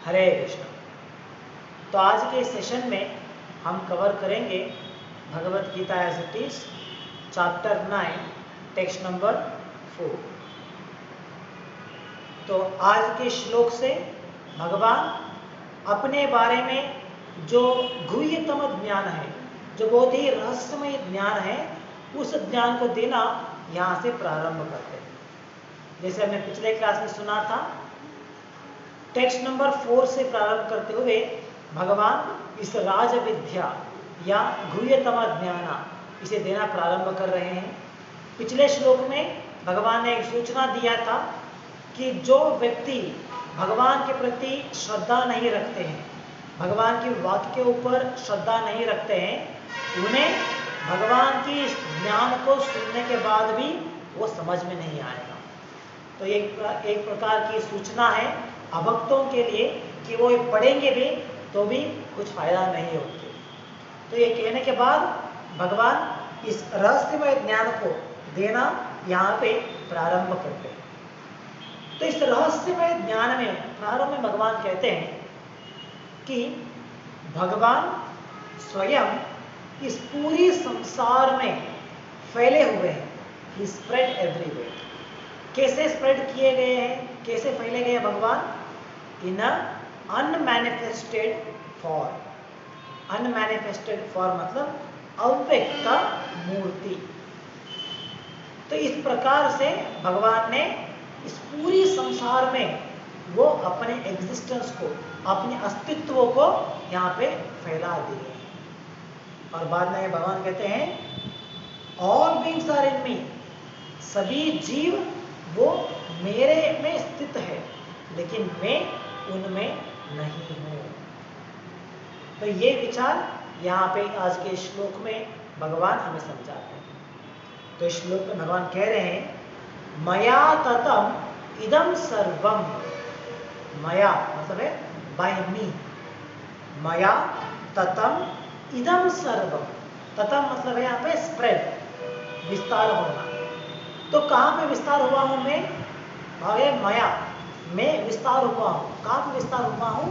हरे कृष्ण। तो आज के सेशन में हम कवर करेंगे Bhagavad Gita as it is, chapter 9, text number 4। तो आज के श्लोक से भगवान अपने बारे में जो गुह्यतम ज्ञान है, जो बहुत ही रहस्यमय ज्ञान है, उस ज्ञान को देना यहाँ से प्रारंभ करते हैं। जैसे हमने पिछले क्लास में सुना था, टेक्स्ट नंबर 4 से प्रारंभ करते हुए भगवान इस राज विद्या या गुह्यतम ज्ञान इसे देना प्रारंभ कर रहे हैं। पिछले श्लोक में भगवान ने एक सूचना दिया था कि जो व्यक्ति भगवान के प्रति श्रद्धा नहीं रखते हैं, भगवान की वाक्य के ऊपर श्रद्धा नहीं रखते हैं, उन्हें भगवान की इस ज्ञान को सुनने के बाद भी वो समझ में नहीं आएगा। तो एक प्रकार की सूचना है अभक्तों के लिए कि वो पढ़ेंगे भी तो भी कुछ फायदा नहीं होगा। तो ये कहने के बाद भगवान इस रहस्यमय ज्ञान को देना यहाँ पे प्रारंभ करते हैं। तो इस रहस्यमय ज्ञान में प्रारंभ में भगवान कहते हैं कि भगवान स्वयं इस पूरी संसार में फैले हुए हैं। ही स्प्रेड एवरीवेयर। कैसे स्प्रेड किए गए हैं, कैसे फैले गए भगवान? इन अनमैनिफेस्टेड फॉर्म। अनमैनिफेस्टेड फॉर्म मतलब अव्यक्त मूर्ति। तो इस प्रकार से भगवान ने इस पूरी संसार में वो अपने एग्जिस्टेंस को, अपने अस्तित्व को यहाँ पे फैला दिए। और बाद में भगवान कहते हैं ऑल बीइंग्स आर इन मी। सभी जीव वो मेरे में स्थित है, लेकिन मैं उनमें नहीं हूं। तो ये विचार यहाँ पे आज के श्लोक में भगवान हमें समझाते हैं। तो इस श्लोक में भगवान कह रहे हैं मया ततम इदम सर्वम। मया मतलब है बाय मी। मया ततम इदम सर्वम। ततम मतलब है यहाँ पे स्प्रेड, विस्तार होना। तो कहाँ पे विस्तार हुआ हूं मैं? भावे मया, मैं विस्तार हुआ हूं। कहाँ पे विस्तार हुआ हूं?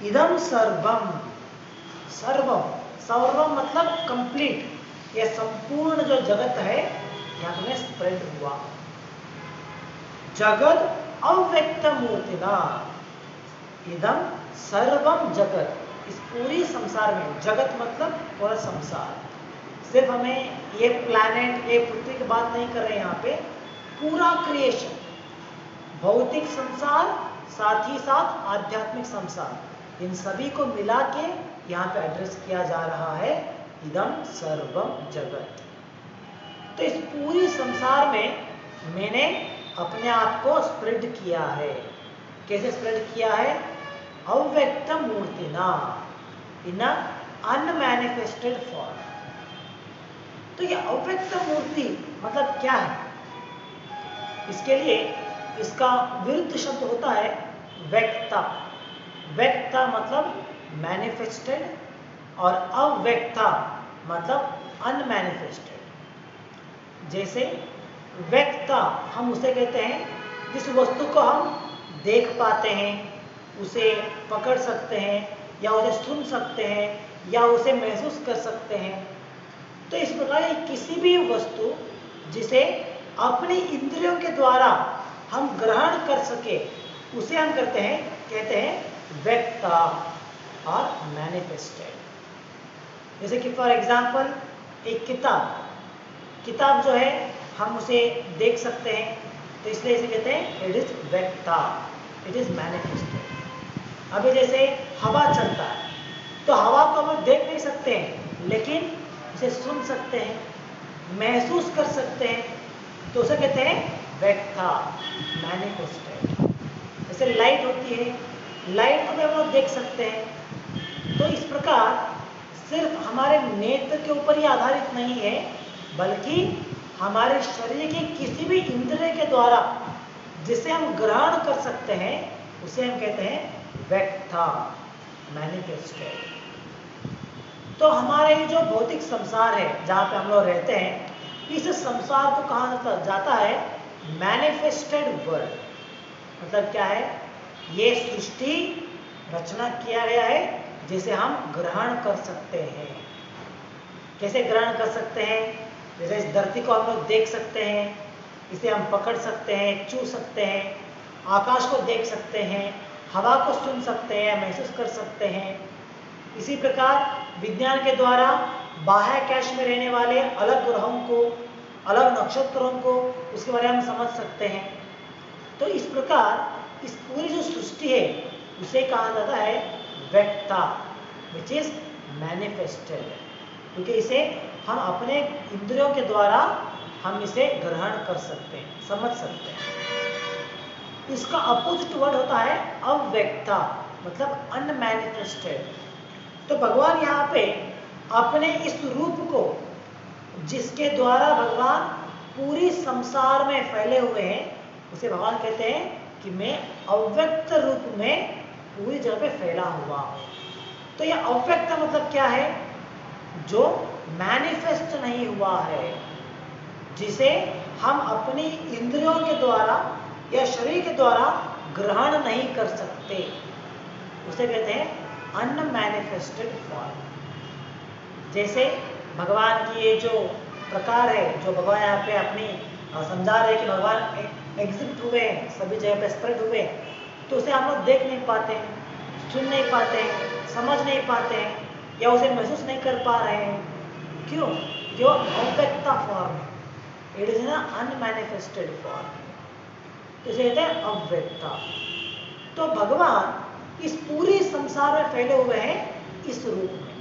इदम सर्वम। सर्वम, सर्वम मतलब कंप्लीट। यह संपूर्ण जो जगत है यहाँ पे मैं स्प्रेड हुआ। जगत अव्यक्त मूर्तिना। इदम सर्वम जगत। इस पूरी संसार में, जगत मतलब पूरा संसार। सिर्फ हमें ये प्लैनेट, ये पृथ्वी की बात नहीं कर रहे हैं यहाँ पे, पूरा क्रिएशन, भौतिक संसार साथ ही साथ आध्यात्मिक संसार, इन सभी को मिला के यहाँ पे एड्रेस किया जा रहा है इदम सर्वम जगत। तो इस पूरी संसार में मैंने अपने आप को स्प्रेड किया है। कैसे स्प्रेड किया है? अव्यक्त मूर्तिना, इन अनमैनिफेस्टेड फॉर्म। तो ये अव्यक्त मूर्ति मतलब क्या है? इसके लिए इसका विरुद्ध शब्द होता है व्यक्ता। व्यक्ता मतलब मैनिफेस्टेड और अव्यक्ता मतलब अनमैनिफेस्टेड। जैसे व्यक्ता हम उसे कहते हैं जिस वस्तु को हम देख पाते हैं, उसे पकड़ सकते हैं, या उसे सुन सकते हैं, या उसे महसूस कर सकते हैं। तो इस प्रकार किसी भी वस्तु जिसे अपनी इंद्रियों के द्वारा हम ग्रहण कर सके, उसे हम कहते हैं व्यक्ता और मैनिफेस्टेड। जैसे कि फॉर एग्जांपल एक किताब जो है हम उसे देख सकते हैं, तो इसलिए इसे कहते हैं इट इज व्यक्ता, इट इज मैनिफेस्टेड। अभी जैसे हवा चलता है, तो हवा को हम देख नहीं सकते हैं, लेकिन उसे सुन सकते हैं, महसूस कर सकते हैं, तो उसे कहते हैं व्यक्ता, मैनिफेस्टेड। जैसे लाइट होती है, लाइट को भी हम लोग देख सकते हैं। तो इस प्रकार सिर्फ हमारे नेत्र के ऊपर ही आधारित नहीं है, बल्कि हमारे शरीर के किसी भी इंद्रिय के द्वारा जिसे हम ग्रहण कर सकते हैं, उसे हम कहते हैं व्यक्ता, मैनिफेस्टेड। तो हमारे जो भौतिक संसार है जहाँ पे हम लोग रहते हैं, इस संसार को कहा जाता है मैनिफेस्टेड वर्ल्ड। मतलब क्या है? ये सृष्टि रचना किया गया है जिसे हम ग्रहण कर सकते हैं। कैसे ग्रहण कर सकते हैं? जैसे इस धरती को हम लोग देख सकते हैं, इसे हम पकड़ सकते हैं, छू सकते हैं, आकाश को देख सकते हैं, हवा को सुन सकते हैं, महसूस कर सकते हैं। इसी प्रकार विज्ञान के द्वारा बाह्याकाश में रहने वाले अलग ग्रहों को, अलग नक्षत्रों को, उसके बारे में हम समझ सकते हैं। तो इस प्रकार इस पूरी जो सृष्टि है उसे कहा जाता है व्यक्ता, विच इज मैनिफेस्टेड, क्योंकि इसे हम अपने इंद्रियों के द्वारा हम इसे ग्रहण कर सकते हैं, समझ सकते हैं। इसका अपोजिट वर्ड होता है अव्यक्ता, मतलब अनमैनिफेस्टेड। तो भगवान यहाँ पे अपने इस रूप को, जिसके द्वारा भगवान पूरी संसार में फैले हुए हैं, उसे भगवान कहते हैं कि मैं अव्यक्त रूप में पूरी जगह पे फैला हुआ हूं। तो यह अव्यक्त मतलब क्या है? जो मैनिफेस्ट नहीं हुआ है, जिसे हम अपनी इंद्रियों के द्वारा या शरीर के द्वारा ग्रहण नहीं कर सकते, उसे कहते हैं अनमैनिफेस्टेड फॉर्म। जैसे भगवान की ये जो प्रकार है, जो भगवान यहाँ पे अपनी समझा रहे हैं कि भगवान एग्जिस्ट हुए हैं, सभी जगह पे स्प्रेड हुए हैं, तो उसे हम लोग देख नहीं पाते हैं, सुन नहीं पाते हैं, समझ नहीं पाते हैं, या उसे महसूस नहीं कर पा रहे हैं। क्यों? जो अव्यक्ता फॉर्म है, it is an unmanifested form, इसे कहते हैं अव्यक्ता। तो भगवान इस पूरी संसार में फैले हुए हैं इस रूप में,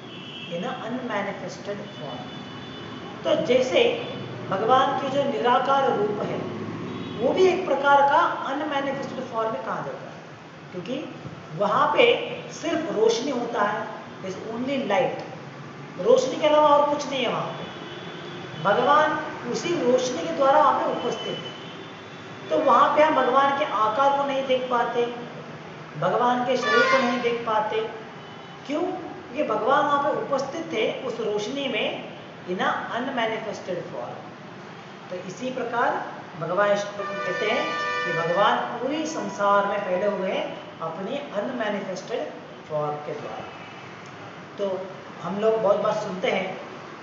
इन अनमैनिफेस्टेड फॉर्म। तो जैसे भगवान की जो निराकार रूप है, वो भी एक प्रकार का अनमैनिफेस्टेड फॉर्म में कहा जाता है, क्योंकि वहां पे सिर्फ रोशनी होता है, इज ओनली लाइट, रोशनी के अलावा और कुछ नहीं है वहां पे। भगवान उसी रोशनी के द्वारा वहां पे उपस्थित है। तो वहां पे हम भगवान के आकार को नहीं देख पाते, भगवान के शरीर को नहीं देख पाते। क्यों? क्योंकि भगवान वहां पे उपस्थित थे उस रोशनी में, इन अनमैनिफेस्टेड फॉर्म। तो इसी प्रकार भगवान कहते हैं कि भगवान पूरी संसार में फैले हुए हैं अपनी अनमैनिफेस्टेड फॉर्म के द्वारा। तो हम लोग बहुत बार सुनते हैं,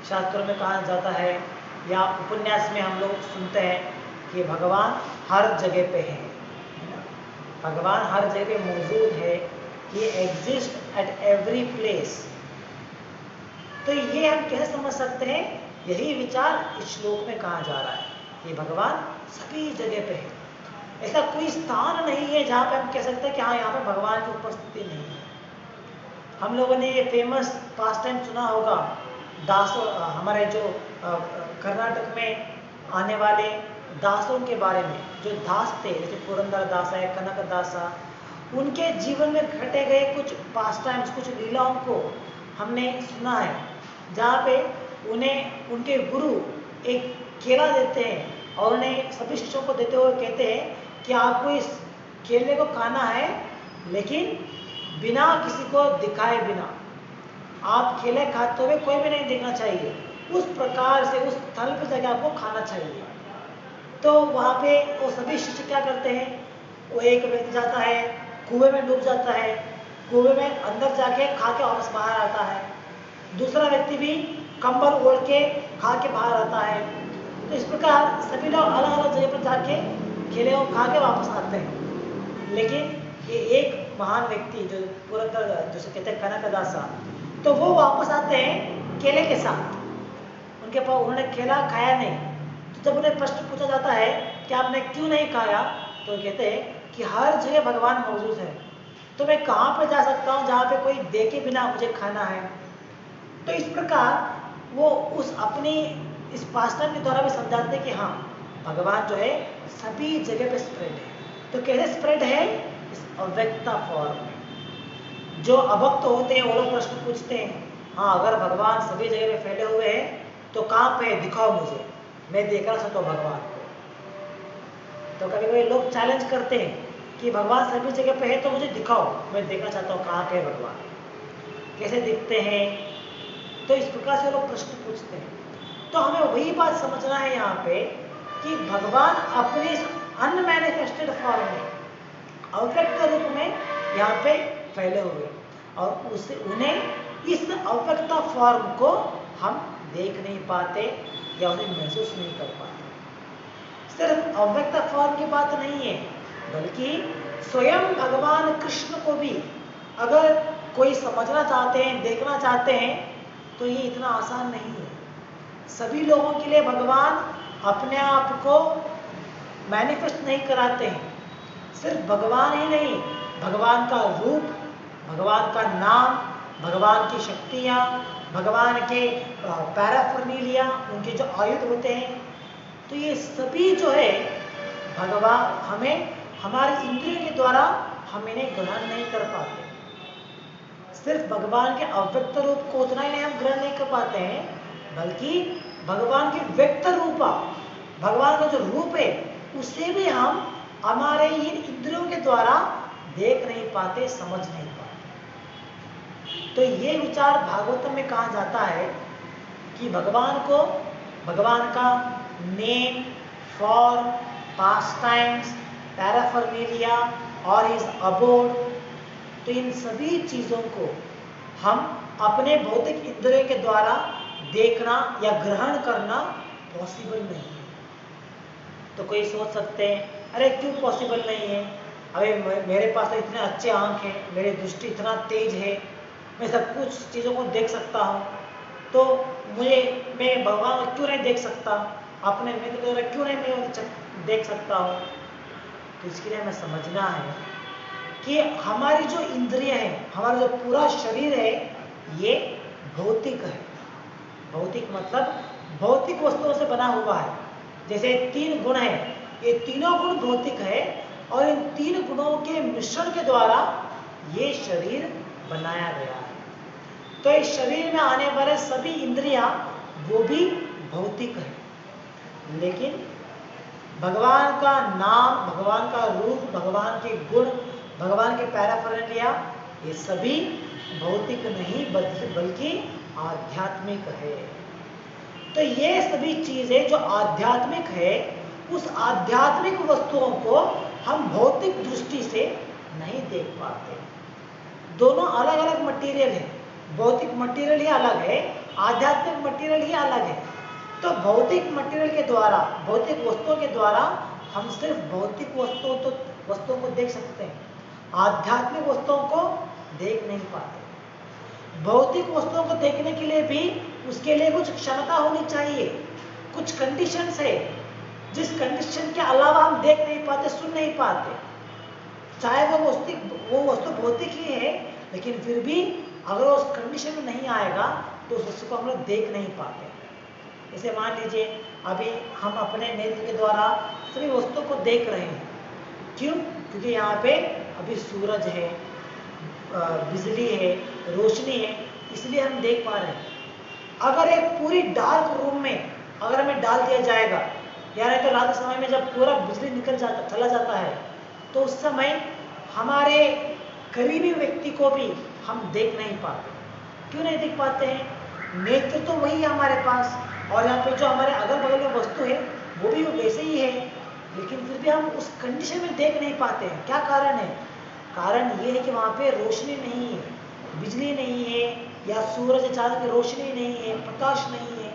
शास्त्रों में कहा जाता है या उपन्यास में हम लोग सुनते हैं कि भगवान हर जगह पे है, भगवान हर जगह पे मौजूद है, ही एग्जिस्ट एट एवरी प्लेस। तो ये हम कैसे समझ सकते हैं? यही विचार इस श्लोक में कहा जा रहा है कि भगवान सभी जगह पे है। ऐसा कोई स्थान नहीं है जहां पे हम कह सकते हैं कि हाँ, यहाँ पे भगवान की उपस्थिति नहीं है। हम लोगों ने ये फेमस पास्ट टाइम सुना होगा, दासों, हमारे जो कर्नाटक में आने वाले दासों के बारे में, जो दास थे, जैसे पुरंदर दास है, कनक दास, उनके जीवन में घटे गए कुछ पास्ट टाइम्स, कुछ लीलाओं को हमने सुना है, जहाँ पे उन्हें उनके गुरु एक केला देते हैं और उन्हें सभी शिष्यों को देते हुए कहते हैं कि आपको इस केले को खाना है, लेकिन बिना किसी को दिखाए बिना। आप केले खाते हुए कोई भी नहीं देखना चाहिए, उस प्रकार से उस स्थल पर जाकर आपको खाना चाहिए। तो वहाँ पे वो सभी शिष्य क्या करते हैं? वो एक व्यक्ति जाता है, कुएं में डूब जाता है, कुएं में अंदर जाके खा के वापस बाहर आता है। दूसरा व्यक्ति भी कंबल ओढ़ के खा के बाहर आता है। तो इस प्रकार सभी लोग अलग अलग जगह पर जाके केले को खा के वापस आते हैं। लेकिन ये एक महान व्यक्ति जो पुरंदर, जैसे कहते हैं कनकदासा, तो वो वापस आते हैं केले के साथ। उनके पास, उन्होंने केला खाया नहीं। तो जब उन्हें प्रश्न पूछा जाता है कि आपने क्यों नहीं खाया, तो कहते हैं कि हर जगह भगवान मौजूद है, तो मैं कहाँ पे जा सकता हूँ जहाँ पे कोई देखे बिना मुझे खाना है। तो इस प्रकार वो उस अपनी इस पास्टन के द्वारा भी समझाते हैं कि हाँ, भगवान जो है सभी जगह पे स्प्रेड है। तो कैसे स्प्रेड है? इस अव्यक्ता फॉर्म में। जो अभक्त होते हैं वो लोग प्रश्न पूछते हैं, हाँ, अगर भगवान सभी जगह पे फैले हुए हैं तो कहाँ पे? दिखाओ मुझे, मैं देखना चाहता हूँ भगवान को। तो कभी कभी लोग चैलेंज करते हैं कि भगवान सभी जगह पे है तो मुझे दिखाओ, मैं देखना चाहता हूँ कहाँ पे है भगवान, कैसे दिखते हैं। तो इस प्रकार से लोग प्रश्न पूछते हैं। तो हमें वही बात समझना है यहाँ पे कि भगवान अपने अनमैनिफेस्टेड फॉर्म में, अव्यक्त रूप में यहाँ पे फैले हुए, और उसे उन्हें इस अव्यक्त फॉर्म को हम देख नहीं पाते या उन्हें महसूस नहीं कर पाते। सिर्फ अव्यक्त फॉर्म की बात नहीं है, बल्कि स्वयं भगवान कृष्ण को भी अगर कोई समझना चाहते हैं, देखना चाहते हैं, तो ये इतना आसान नहीं है। सभी लोगों के लिए भगवान अपने आप को मैनिफेस्ट नहीं कराते हैं। सिर्फ भगवान ही नहीं, भगवान का रूप, भगवान का नाम, भगवान की शक्तियाँ, भगवान के पैराफर्नीलिया, उनके जो आयुध होते हैं, तो ये सभी जो है भगवान हमें हमारे इंद्रियों के द्वारा हम इन्हें ग्रहण नहीं कर पाते। सिर्फ भगवान के अव्यक्त रूप को उतना ही नहीं हम ग्रहण नहीं कर पाते हैं, बल्कि भगवान के व्यक्त रूपा, भगवान का जो रूप है, उसे भी हम हमारे इन इंद्रियों के द्वारा देख नहीं पाते, समझ नहीं पाते। तो ये विचार भागवतम में कहा जाता है कि भगवान को, भगवान का name, form, past times, paraphernalia और हिज अबोर्ड, तो इन सभी चीजों को हम अपने भौतिक इंद्रियों के द्वारा देखना या ग्रहण करना पॉसिबल नहीं है। तो कोई सोच सकते हैं, अरे क्यों पॉसिबल नहीं है? अरे मेरे पास तो इतने अच्छे आंख हैं, मेरी दृष्टि इतना तेज है, मैं सब कुछ चीज़ों को देख सकता हूँ, तो मैं भगवान को क्यों नहीं देख सकता? अपने मित्र द्वारा क्यों नहीं मैं देख सकता हूँ? तो इसके लिए हमें समझना है कि हमारी जो इंद्रिय है, हमारा जो पूरा शरीर है, ये भौतिक है। भौतिक मतलब भौतिक वस्तुओं से बना हुआ है। जैसे 3 गुण है, ये तीनों गुण भौतिक है, और इन 3 गुणों के मिश्रण के द्वारा ये शरीर बनाया गया है। तो इस शरीर में आने वाले सभी इंद्रियां वो भी भौतिक है, लेकिन भगवान का नाम, भगवान का रूप, भगवान के गुण, भगवान के पैराफर्नेलिया, ये सभी भौतिक नहीं बल्कि आध्यात्मिक है। तो ये सभी चीजें जो आध्यात्मिक है, उस आध्यात्मिक वस्तुओं को हम भौतिक दृष्टि से नहीं देख पाते। दोनों अलग अलग मटेरियल है, भौतिक मटेरियल ही अलग है, आध्यात्मिक मटेरियल ही अलग है। तो भौतिक मटेरियल के द्वारा, भौतिक वस्तुओं के द्वारा हम सिर्फ भौतिक वस्तुओं को देख सकते हैं, आध्यात्मिक वस्तुओं को देख नहीं पाते। भौतिक वस्तुओं को देखने के लिए भी उसके लिए कुछ क्षमता होनी चाहिए, कुछ कंडीशंस है, जिस कंडीशन के अलावा हम देख नहीं पाते, सुन नहीं पाते। चाहे वो वस्तु भौतिक ही है, लेकिन फिर भी अगर उस कंडीशन में नहीं आएगा तो उस वस्तु को हम लोग देख नहीं पाते। जैसे मान लीजिए अभी हम अपने नेत्र के द्वारा सभी वस्तुओं को देख रहे हैं। क्यों? क्योंकि यहाँ पे अभी सूरज है, बिजली है, रोशनी है, इसलिए हम देख पा रहे हैं। अगर एक पूरी डार्क रूम में अगर हमें डाल दिया जाएगा, यानी तो रात के समय में जब पूरा बिजली चला जाता है, तो उस समय हमारे करीबी व्यक्ति को भी हम देख नहीं पाते। क्यों नहीं देख पाते हैं? नेत्र तो वही है हमारे पास, और यहाँ पे जो हमारे अगल बगल में वस्तु है वो भी वैसे ही है, लेकिन फिर भी हम उस कंडीशन में देख नहीं पाते हैं। क्या कारण है? कारण ये है कि वहाँ पे रोशनी नहीं है, बिजली नहीं है, या सूरज चांद की रोशनी नहीं है, प्रकाश नहीं है,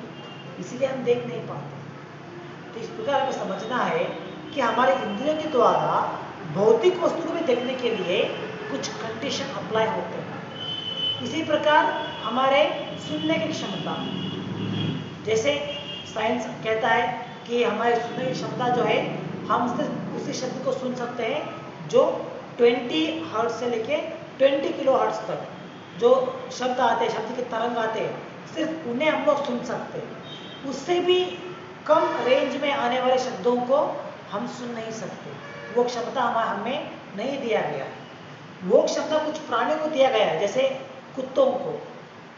इसलिए हम देख नहीं पाते। तो इस प्रकार हमें समझना है कि हमारे इंद्रियों के द्वारा भौतिक वस्तु को भी देखने के लिए कुछ कंडीशन अप्लाई होते हैं। इसी प्रकार हमारे सुनने की क्षमता, जैसे साइंस कहता है कि हमारी सुनने की क्षमता जो है, हम सिर्फ उसी शब्द को सुन सकते हैं जो 20 हर्ट्ज से लेके 20 किलो हर्ट्ज तक जो शब्द आते हैं, शब्द के तरंग आते हैं, सिर्फ उन्हें हम लोग सुन सकते हैं। उससे भी कम रेंज में आने वाले शब्दों को हम सुन नहीं सकते। वो क्षमता हमें नहीं दिया गया है। वो क्षमता कुछ प्राणियों को दिया गया है, जैसे कुत्तों को,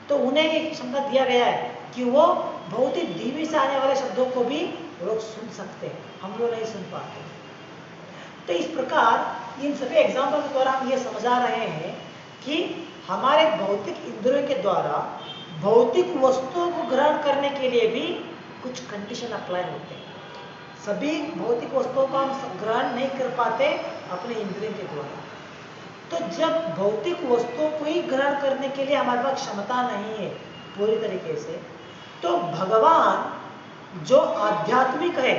तो उन्हें एक क्षमता दिया गया है कि वो बहुत ही धीमे से आने वाले शब्दों को भी लोग सुन सकते हैं, हम लोग नहीं सुन पाते। तो इस प्रकार इन सभी एग्जाम्पल के द्वारा हम ये समझा रहे हैं कि हमारे भौतिक इंद्रियों के द्वारा भौतिक वस्तुओं को ग्रहण करने के लिए भी कुछ कंडीशन अप्लाई होते हैं। सभी भौतिक वस्तुओं को हम ग्रहण नहीं कर पाते अपने इंद्रियों के द्वारा। तो जब भौतिक वस्तुओं को ही ग्रहण करने के लिए हमारे पास क्षमता नहीं है पूरी तरीके से, तो भगवान जो आध्यात्मिक है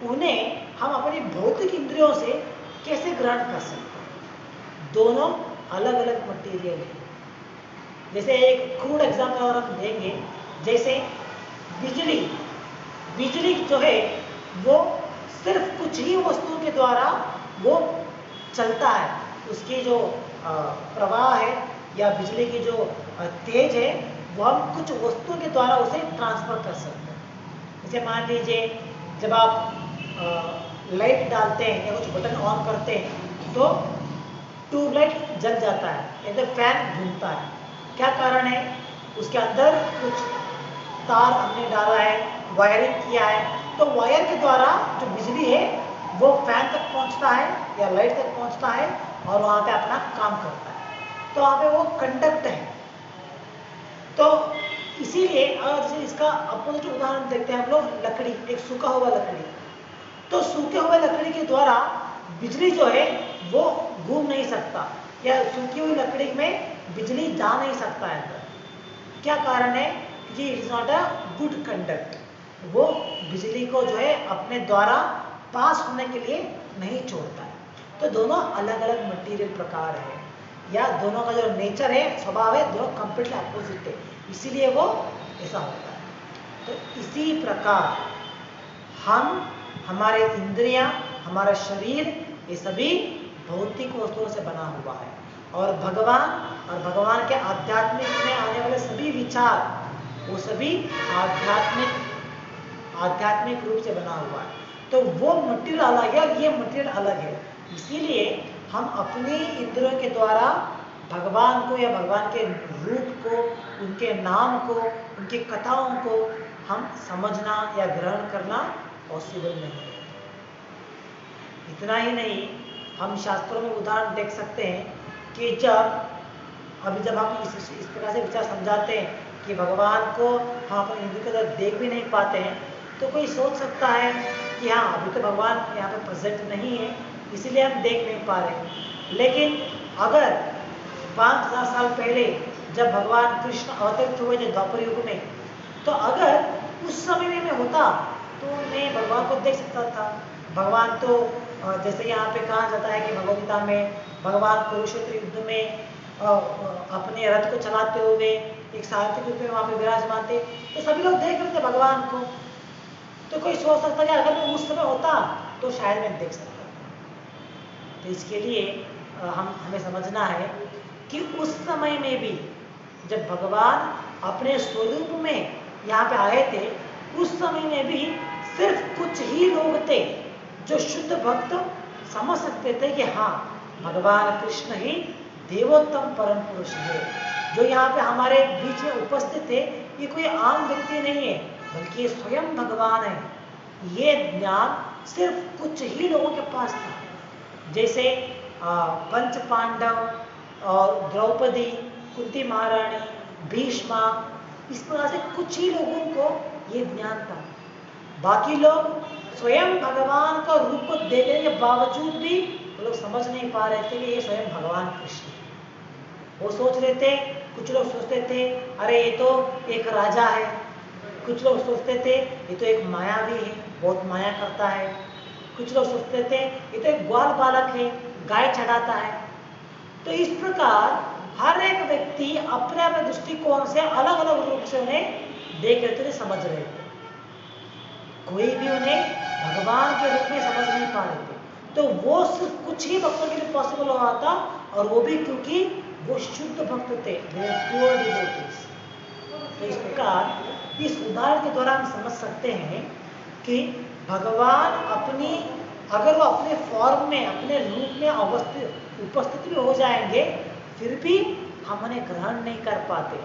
उन्हें हम अपनी भौतिक इंद्रियों से कैसे ग्रहण कर सकते हैं? दोनों अलग अलग मटेरियल है। जैसे एक क्रूड एग्जाम्पल अगर हम देंगे, जैसे बिजली, बिजली जो है वो सिर्फ कुछ ही वस्तुओं के द्वारा वो चलता है। उसकी जो प्रवाह है या बिजली की जो तेज है वो हम कुछ वस्तुओं के द्वारा उसे ट्रांसफर कर सकते हैं। जैसे मान लीजिए जब आप लाइट डालते हैं या कुछ बटन ऑन करते हैं तो ट्यूबलाइट जल जाता है या तो फैन घूमता है। क्या कारण है? उसके अंदर कुछ तार हमने डाला है, वायरिंग किया है, तो वायर के द्वारा जो बिजली है वो फैन तक पहुंचता है या लाइट तक पहुंचता है और वहां पे अपना काम करता है। तो वहां पे वो कंडक्ट है। तो इसीलिए अगर इसका अपोजिट उदाहरण देखते हैं हम लोग, लकड़ी, एक सूखा हुआ लकड़ी, तो सूखे हुए लकड़ी के द्वारा बिजली जो है वो घूम नहीं सकता या सूखी हुई लकड़ी में बिजली जा नहीं सकता है अंदर। क्या कारण है? कि it is not a good conduct. वो बिजली को जो है अपने द्वारा पास होने के लिए नहीं छोड़ता है। तो दोनों अलग अलग मटेरियल प्रकार है या दोनों का जो नेचर है, स्वभाव है, दोनों कंप्लीटली अपोजिट है, इसीलिए वो ऐसा होता है। तो इसी प्रकार हम, हमारे इंद्रियां, हमारा शरीर, ये सभी भौतिक वस्तुओं से बना हुआ है और भगवान के आध्यात्मिक में आने वाले सभी विचार वो सभी आध्यात्मिक रूप से बना हुआ है। तो वो मटेरियल अलग है और ये मटेरियल अलग है। इसीलिए हम अपनी इंद्रियों के द्वारा भगवान को या भगवान के रूप को, उनके नाम को, उनकी कथाओं को हम समझना या ग्रहण करना पॉसिबल नहीं है। इतना ही नहीं, हम शास्त्रों में उदाहरण देख सकते हैं कि जब हम इस प्रकार से विचार समझाते हैं कि भगवान को हम अपने इंद्रियों के द्वारा देख भी नहीं पाते हैं, तो कोई सोच सकता है कि हाँ, अभी तो भगवान यहाँ पे प्रेजेंट नहीं है इसीलिए हम देख नहीं पा रहे। लेकिन अगर 5000 साल पहले जब भगवान कृष्ण अवतरित हुए थे द्वापर युग में, तो अगर उस समय में होता तो मैं भगवान को देख सकता था। भगवान तो जैसे यहाँ पे कहा जाता है कि भगवद्गीता में भगवान कुरुक्षेत्र युद्ध में अपने रथ को चलाते हुए एक सारथी रूप में वहां पे विराजमान थे, तो सभी लोग देख रहे थे भगवान को। तो कोई सोच सकता है अगर मैं उस समय होता तो शायद मैं देख सकता था। तो इसके लिए हमें समझना है कि उस समय में भी जब भगवान अपने स्वरूप में यहाँ पे आए थे, उस समय में भी सिर्फ कुछ ही लोग थे जो शुद्ध भक्त समझ सकते थे कि हाँ, भगवान कृष्ण ही देवोत्तम परम पुरुष है। जो यहाँ पे हमारे बीच में उपस्थित थे, ये कोई आम व्यक्ति नहीं है, बल्कि ये स्वयं भगवान है। ये ज्ञान सिर्फ कुछ ही लोगों के पास था। जैसे पंच पांडव और द्रौपदी, कुंती महारानी, भीष्मा, इस प्रकार से कुछ ही लोगों को ये ज्ञान था। बाकी लोग स्वयं भगवान का रूप को देखने के बावजूद भी वो लोग समझ नहीं पा रहे थे कि ये स्वयं भगवान कृष्ण है। वो सोच रहे थे, कुछ लोग सोचते थे अरे ये तो एक राजा है, कुछ लोग सोचते थे ये तो एक मायावी है, बहुत माया करता है, कुछ लोग सोचते थे ये तो एक ग्वाल बालक है, गाय चढ़ाता है। तो इस प्रकार हर एक व्यक्ति अपने अपने दृष्टिकोण से अलग अलग रूप से उन्हें देख रहे थे, समझ रहे थे। कोई भी उन्हें भगवान के रूप में समझ नहीं पा रहे थे। तो वो सिर्फ कुछ ही भक्तों के लिए पॉसिबल हो रहा था, और वो भी क्योंकि वो शुद्ध भक्त थे, प्योर डिवोटीज। तो इस प्रकार इस उदाहरण के द्वारा हम समझ सकते हैं कि भगवान अपनी, अगर वो अपने फॉर्म में, अपने रूप में उपस्थित भी हो जाएंगे, फिर भी हम उन्हें ग्रहण नहीं कर पाते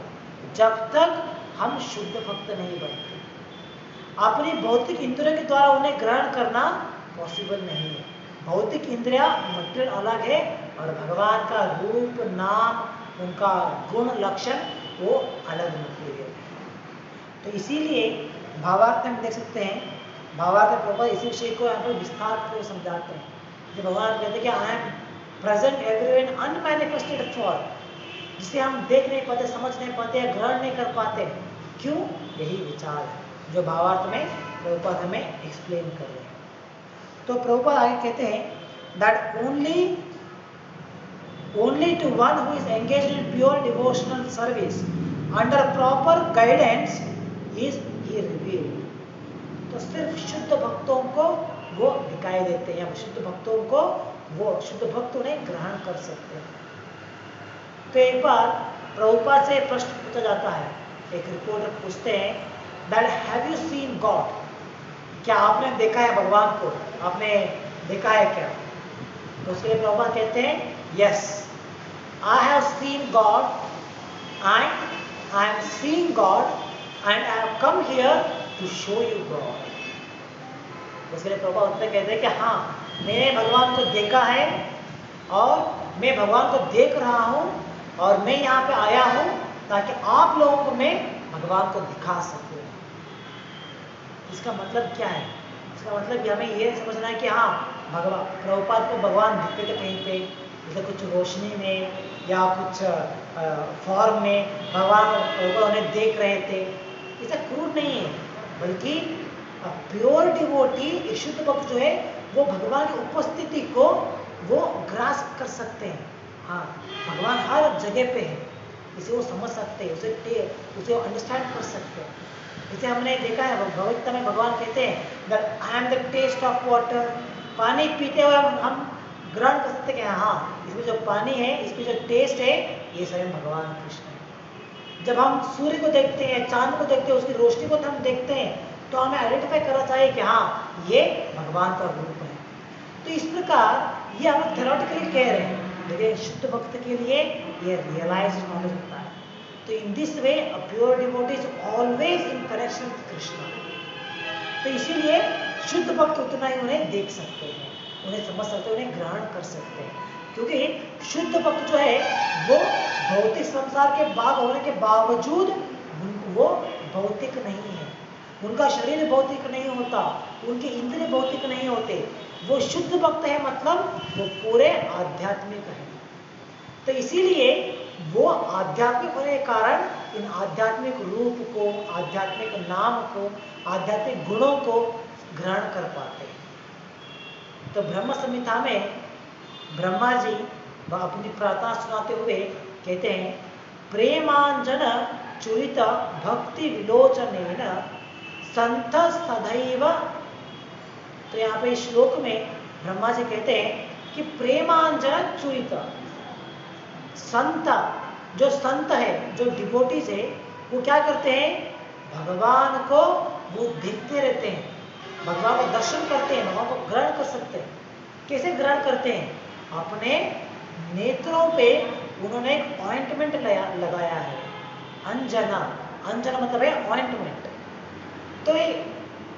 जब तक हम शुद्ध भक्त नहीं बनते। अपनी भौतिक इंद्रियों के द्वारा उन्हें ग्रहण करना पॉसिबल नहीं है। भौतिक इंद्रिया मटेरियल अलग है और भगवान का रूप, नाम, उनका गुण, लक्षण वो अलग मटेरियल है। तो इसीलिए भावार्थ में हम देख सकते हैं, भावार्थ प्रभुपाद इसी विषय को यहाँ पर विस्तार पूर्वक समझाते हैं। जब भगवान कहते हैं कि I am present everywhere unmanifested form, जिसे हम देख नहीं पाते, समझ नहीं पाते, ग्रहण नहीं कर पाते। क्यों? यही विचार है जो भावार्थ में प्रभुपाद हमें एक्सप्लेन कर रहे हैं। तो प्रभुपाद आगे कहते हैं that only to one who is engaged in pure devotional service under proper guidance is he revealed। तो सिर्फ शुद्ध भक्तों को वो दिखाई देते हैं, शुद्ध भक्तों को वो शुद्ध भक्त उन्हें ग्रहण कर सकते हैं। तो एक बार प्रभुपाद से प्रश्न पूछा जाता है, एक रिपोर्टर पूछते हैं that have you seen God, क्या आपने देखा है भगवान को, आपने देखा है क्या? तो उसके लिए प्रभुपाद कहते हैं yes, I have seen God and I am seeing God and I have come here to show you God। उसके लिए प्रभुपाद उत्तर कहते हैं कि हाँ, मैंने भगवान को देखा है और मैं भगवान को देख रहा हूँ और मैं यहाँ पे आया हूँ ताकि आप लोगों को मैं भगवान को दिखा सकूँ। इसका मतलब क्या है? इसका मतलब कि हमें ये समझना है कि हाँ, भगवान प्रभुपाद को भगवान दिखते थे कहीं पे, जैसे कुछ रोशनी में या कुछ फॉर्म में भगवान उन्हें देख रहे थे। ऐसा क्रूर नहीं है, बल्कि प्योर डिवोटी, शुद्ध भक्त जो है वो भगवान की उपस्थिति को वो ग्रास्प कर सकते हैं। हाँ, भगवान हर जगह पे है, इसे वो समझ सकते हैं, उसे अंडरस्टैंड कर सकते हैं। जैसे हमने देखा है भगवत में भगवान कहते हैं that I am the taste of water, पानी पीते हुए हम ग्रहण कर सकते हैं हाँ, इसमें जो पानी है, इसमें जो टेस्ट है, ये स्वयं भगवान कृष्ण है। जब हम सूर्य को देखते हैं, चांद को देखते हैं, उसकी रोशनी को हम देखते हैं, तो हमें आइडेंटिफाई करना चाहिए कि हाँ, ये भगवान का रूप है। तो इस प्रकार ये हम थ्योरेटिकली कह रहे हैं, लेकिन शुद्ध भक्त के लिए ये रियलाइज नॉलेज होता है। तो in this way a pure devotee is always in connection with Krishna. तो इसीलिए शुद्ध भक्त उतना ही उन्हें देख सकते हैं, उन्हें समझ सकते हैं, उन्हें ग्रहण कर सकते हैं, क्योंकि शुद्ध भक्त जो है वो भौतिक संसार के भाग होने के बावजूद वो भौतिक नहीं है, उनका शरीर भौतिक नहीं होता, उनके इंद्रिय भौतिक नहीं होते। वो शुद्ध भक्त है, मतलब वो पूरे आध्यात्मिक है। तो इसीलिए वो आध्यात्मिक होने के कारण इन आध्यात्मिक रूप को, आध्यात्मिक नाम को, आध्यात्मिक गुणों को ग्रहण कर पाते हैं। तो ब्रह्म संहिता में ब्रह्मा जी अपनी प्रार्थना सुनाते हुए कहते हैं प्रेमांजन चुरित भक्ति विलोचनेन संत सदैव। तो यहाँ पे श्लोक में ब्रह्मा जी कहते हैं कि प्रेमांजन चुरित, संत जो संत है, जो डिवोटीज है, वो क्या करते हैं? भगवान को वो देखते रहते हैं, भगवान को दर्शन करते हैं, भगवान को ग्रहण कर सकते हैं। कैसे ग्रहण करते हैं? अपने नेत्रों पे उन्होंने एक ऑइंटमेंट लगाया है, अंजना। अंजना मतलब है ऑइंटमेंट। तो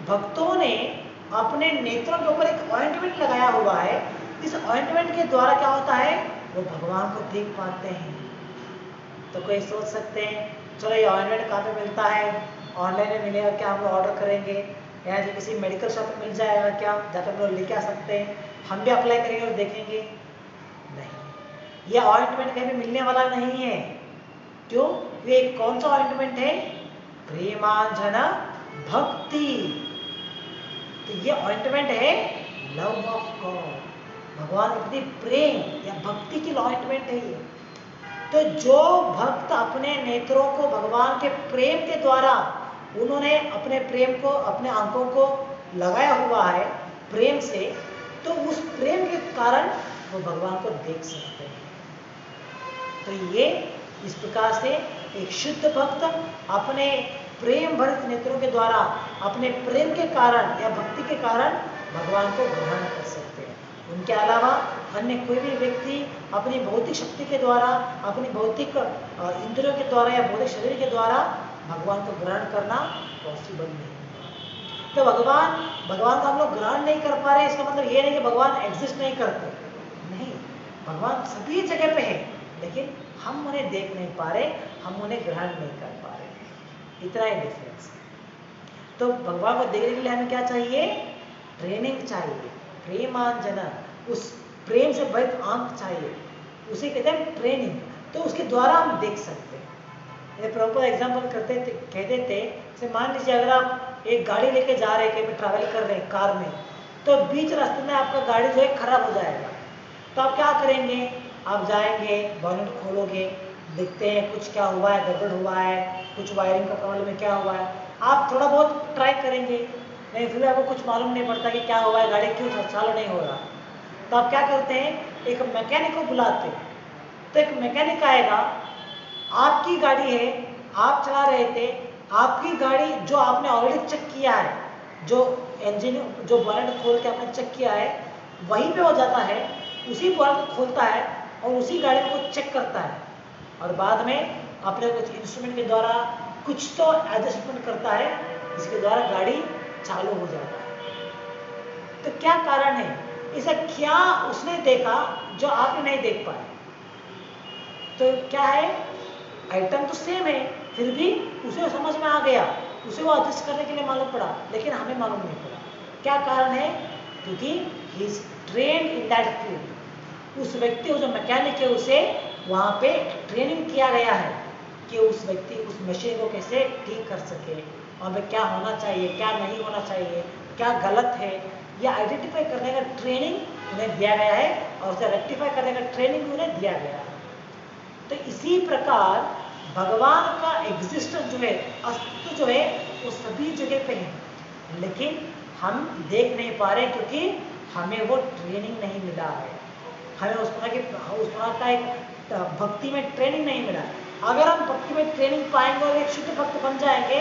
भक्तों ने अपने नेत्रों के ऊपर एक ऑइंटमेंट लगाया हुआ है। इस ऑइंटमेंट के द्वारा क्या होता है? वो भगवान को देख पाते हैं। तो कोई सोच सकते हैं चलो ये ऑइंटमेंट कहाँ पे मिलता है, ऑनलाइन में मिलेगा क्या, हम लोग ऑर्डर करेंगे, या जो किसी मेडिकल शॉप में मिल जाएगा क्या, जाकर हम लोग लेके आ सकते हैं, हम भी अप्लाई करेंगे और देखेंगे? नहीं, ये ऑइंटमेंट कहीं भी मिलने वाला नहीं है। क्यों? ये कौन सा ऑइंटमेंट है? प्रेमांजना भक्ति। तो ये ऑइंटमेंट है लव ऑफ गॉड, भगवान के प्रति प्रेम या भक्ति की ऑइंटमेंट है ये। तो जो भक्त अपने नेत्रों को भगवान के प्रेम के द्वारा, उन्होंने अपने प्रेम को, अपने आंखों को लगाया हुआ है प्रेम से, तो उस प्रेम के कारण वो भगवान को देख सकते हैं। तो ये इस प्रकार से एक शुद्ध भक्त अपने प्रेम भरित नेत्रों के द्वारा, अपने प्रेम के कारण या भक्ति के कारण भगवान को ग्रहण कर सकते हैं। उनके अलावा अन्य कोई भी व्यक्ति अपनी भौतिक शक्ति के द्वारा, अपनी भौतिक इंद्रियों के द्वारा या भौतिक शरीर के द्वारा भगवान को ग्रहण करना पॉसिबल नहीं है। तो भगवान को हम लोग ग्रहण नहीं कर पा रहे, इसका मतलब ये नहीं कि भगवान एग्जिस्ट नहीं करते, नहीं, भगवान सभी जगह पे है, लेकिन हम उन्हें देख नहीं पा रहे, हम उन्हें ग्रहण नहीं कर पा रहे, इतना ही डिफरेंस है। तो भगवान को देखने के लिए हमें क्या चाहिए? ट्रेनिंग चाहिए, प्रेमांजना, उस प्रेम से भरित आंख चाहिए, उसे कहते हैं ट्रेनिंग। तो उसके द्वारा हम देख सकते हैं। ये प्रॉपर एग्जाम्पल करते थे, कहते थे जैसे मान लीजिए अगर आप एक गाड़ी लेके जा रहे हैं, कहीं ट्रैवल कर रहे हैं कार में, तो बीच रास्ते में आपका गाड़ी जो है खराब हो जाएगा, तो आप क्या करेंगे, आप जाएंगे, बॉनेट खोलोगे, देखते हैं कुछ क्या हुआ है, गड़बड़ हुआ है, कुछ वायरिंग का प्रॉब्लम है, क्या हुआ है, आप थोड़ा बहुत ट्राई करेंगे, नहीं फिर आपको कुछ मालूम नहीं पड़ता कि क्या हुआ है, गाड़ी क्यों चालू नहीं हो रहा, तो आप क्या करते हैं, एक मैकेनिक को बुलाते हैं। तो एक मैकेनिक आएगा, आपकी गाड़ी है, आप चला रहे थे, आपकी गाड़ी जो आपने ऑलरेडी चेक किया है, जो इंजन जो बोनेट खोल के आपने चेक किया है, वहीं पे हो जाता है, उसी बोनेट खोलता है और उसी गाड़ी को चेक करता है, और बाद में अपने कुछ इंस्ट्रूमेंट के द्वारा कुछ तो एडजस्टमेंट करता है, इसके द्वारा गाड़ी चालू हो जाता है। तो क्या कारण है, इसे क्या उसने देखा जो आपने नहीं देख पाए? तो क्या है, आइटम तो सेम है, फिर भी उसे समझ में आ गया, उसे वो एडजस्ट करने के लिए मालूम पड़ा, लेकिन हमें मालूम नहीं पड़ा। क्या कारण है? क्योंकि he is trained in that field. उस व्यक्ति को जो मैकेनिक है, उसे वहाँ पे ट्रेनिंग किया गया है कि उस व्यक्ति उस मशीन को कैसे ठीक कर सके, वहाँ पे क्या होना चाहिए, क्या नहीं होना चाहिए, क्या गलत है, या आइडेंटिफाई करने का ट्रेनिंग उन्हें दिया गया है, और उसे रेक्टिफाई करने का ट्रेनिंग उन्हें दिया गया है। तो इसी प्रकार भगवान का एग्जिस्टेंस जो है, अस्तित्व जो है, वो सभी जगह पे है, लेकिन हम देख नहीं पा रहे क्योंकि हमें वो ट्रेनिंग नहीं मिला है, हमें उस तरह का एक भक्ति में ट्रेनिंग नहीं मिला है। अगर हम भक्ति में ट्रेनिंग पाएंगे और एक शुद्ध भक्त बन जाएंगे,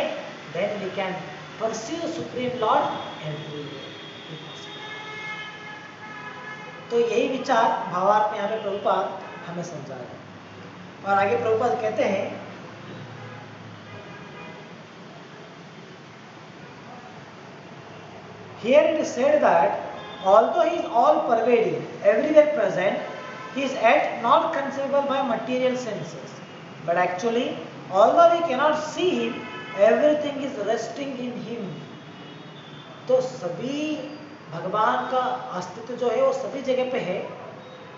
then we can pursue supreme lord everywhere. तो यही विचार भावार्थ में यहाँ पे प्रभुपाद हमें समझाया। और आगे प्रभुपाद कहते हैं, here it is said that although he is all pervading, everywhere present, he is yet not conceivable by material senses, but actually although we cannot see him, everything is resting in him। तो सभी भगवान का अस्तित्व जो है वो सभी जगह पे है,